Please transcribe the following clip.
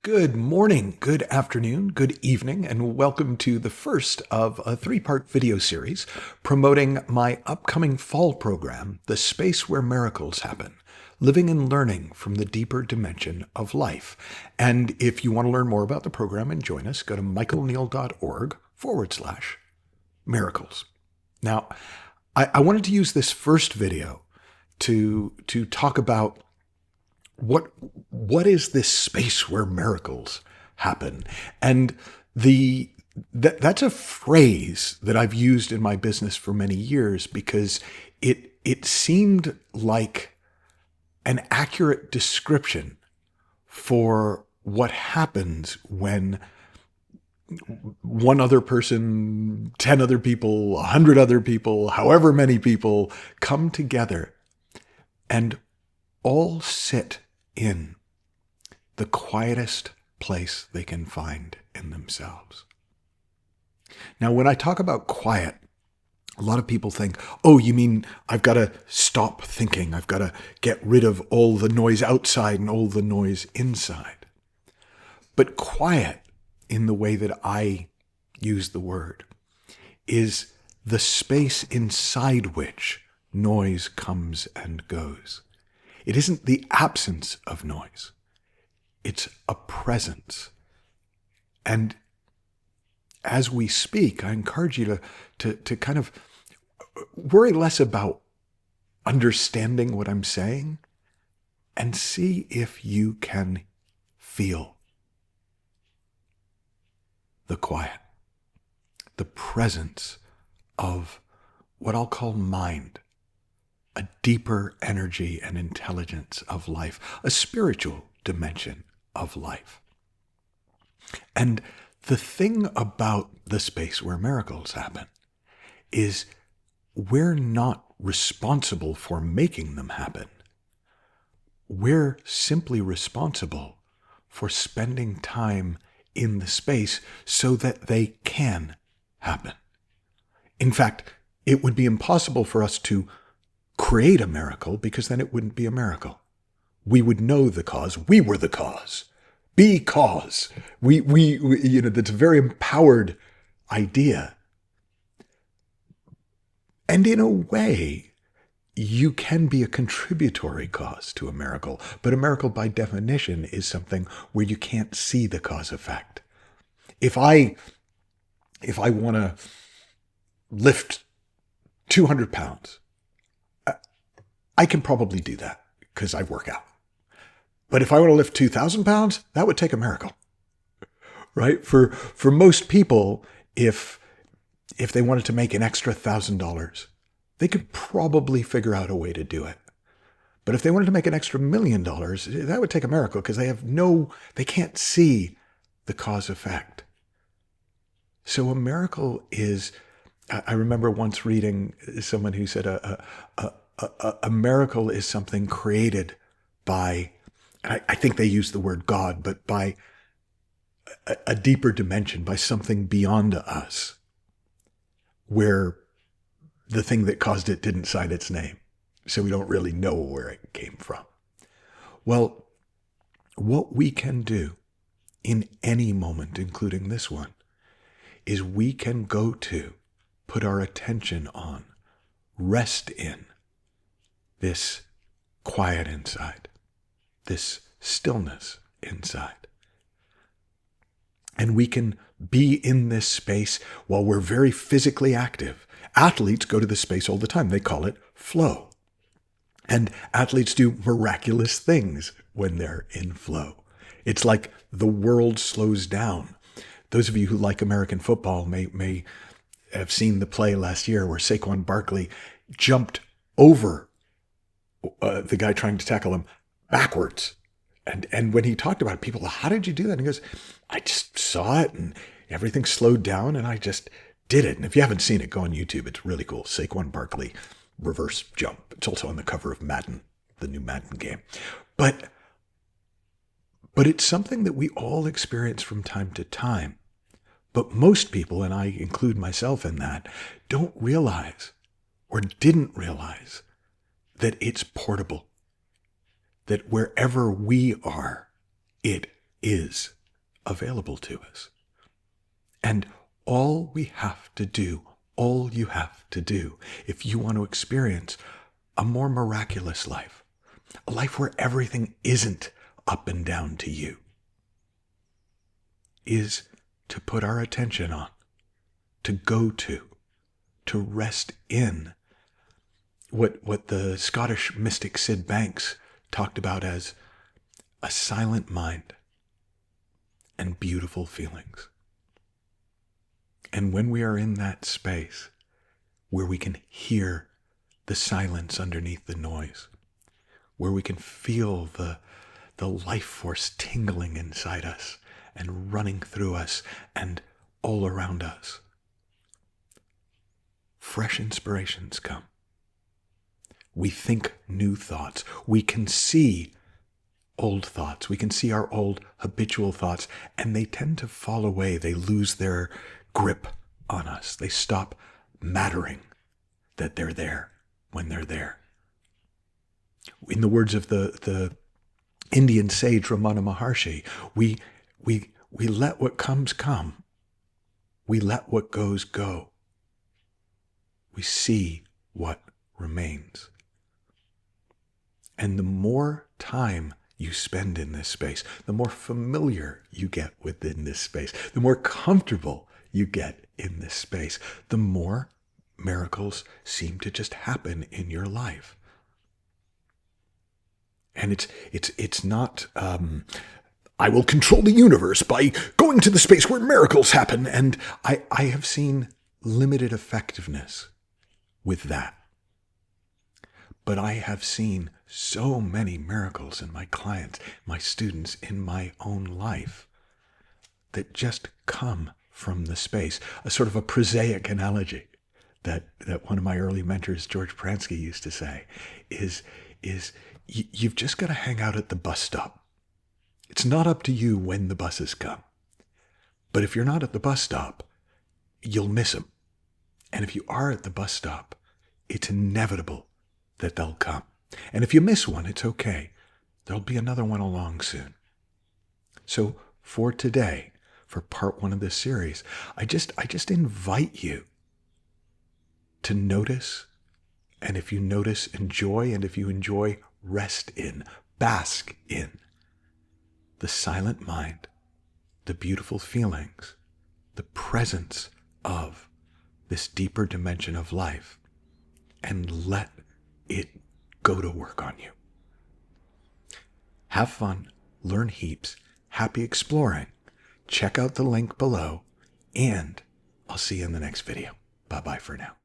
Good morning, good afternoon, good evening, and welcome to the first of a three-part video series promoting my upcoming fall program, The Space Where Miracles Happen, Living and Learning from the Deeper Dimension of Life. And if you want to learn more about the program and join us, go to michaelneill.org/miracles. Now, I wanted to use this first video to talk about what is this space where miracles happen? And that's a phrase that I've used in my business for many years because it seemed like an accurate description for what happens when one other person, 10 other people, 100 other people, however many people come together and all sit in the quietest place they can find in themselves. Now, when I talk about quiet, a lot of people think, oh, you mean I've got to stop thinking. I've got to get rid of all the noise outside and all the noise inside. But quiet, in the way that I use the word, is the space inside which noise comes and goes. It isn't the absence of noise. It's a presence. And as we speak, I encourage you to kind of worry less about understanding what I'm saying and see if you can feel the quiet, the presence of what I'll call mind. A deeper energy and intelligence of life, a spiritual dimension of life. And the thing about the space where miracles happen is we're not responsible for making them happen. We're simply responsible for spending time in the space so that they can happen. In fact, it would be impossible for us to create a miracle because then it wouldn't be a miracle. We would know the cause. We were the cause. Be cause. We that's a very empowered idea. And in a way, you can be a contributory cause to a miracle. But a miracle by definition is something where you can't see the cause effect. If I want to lift 200 pounds, I can probably do that because I work out. But if I want to lift 2,000 pounds, that would take a miracle, right? For most people, if they wanted to make an extra $1,000, they could probably figure out a way to do it. But if they wanted to make an extra $1 million, that would take a miracle because they can't see the cause effect. So a miracle is, I remember once reading someone who said a miracle is something created by, I think they use the word God, but by a deeper dimension, by something beyond us, where the thing that caused it didn't sign its name. So we don't really know where it came from. Well, what we can do in any moment, including this one, is we can go to, put our attention on, rest in this quiet inside, this stillness inside. And we can be in this space while we're very physically active. Athletes go to this space all the time. They call it flow. And athletes do miraculous things when they're in flow. It's like the world slows down. Those of you who like American football may have seen the play last year where Saquon Barkley jumped over the guy trying to tackle him backwards. And when he talked about it, people, how did you do that? And he goes, I just saw it and everything slowed down and I just did it. And if you haven't seen it, go on YouTube. It's really cool. Saquon Barkley reverse jump. It's also on the cover of Madden, the new Madden game. But it's something that we all experience from time to time. But most people, and I include myself in that, don't realize or didn't realize that it's portable. That wherever we are, it is available to us. And all we have to do, all you have to do, if you want to experience a more miraculous life, a life where everything isn't up and down to you, is to put our attention on, to go to rest in what the Scottish mystic Sid Banks talked about as a silent mind and beautiful feelings. And when we are in that space where we can hear the silence underneath the noise, where we can feel the life force tingling inside us and running through us and all around us, fresh inspirations come. We think new thoughts. We can see old thoughts. We can see our old habitual thoughts, and they tend to fall away. They lose their grip on us. They stop mattering that they're there when they're there. In the words of the Indian sage Ramana Maharshi, we let what comes come. We let what goes go. We see what remains. And the more time you spend in this space, the more familiar you get within this space, the more comfortable you get in this space, the more miracles seem to just happen in your life. And it's not, I will control the universe by going to the space where miracles happen. And I have seen limited effectiveness with that. But I have seen so many miracles in my clients, my students, in my own life that just come from the space. A sort of a prosaic analogy that one of my early mentors, George Pransky, used to say is you've just got to hang out at the bus stop. It's not up to you when the buses come. But if you're not at the bus stop, you'll miss them. And if you are at the bus stop, it's inevitable that they'll come. And if you miss one, it's okay. There'll be another one along soon. So for today, for part 1 of this series, I just invite you to notice, and if you notice, enjoy, and if you enjoy, rest in, bask in the silent mind, the beautiful feelings, the presence of this deeper dimension of life, and let it go to work on you. Have fun, learn heaps, happy exploring. Check out the link below, and I'll see you in the next video. Bye-bye for now.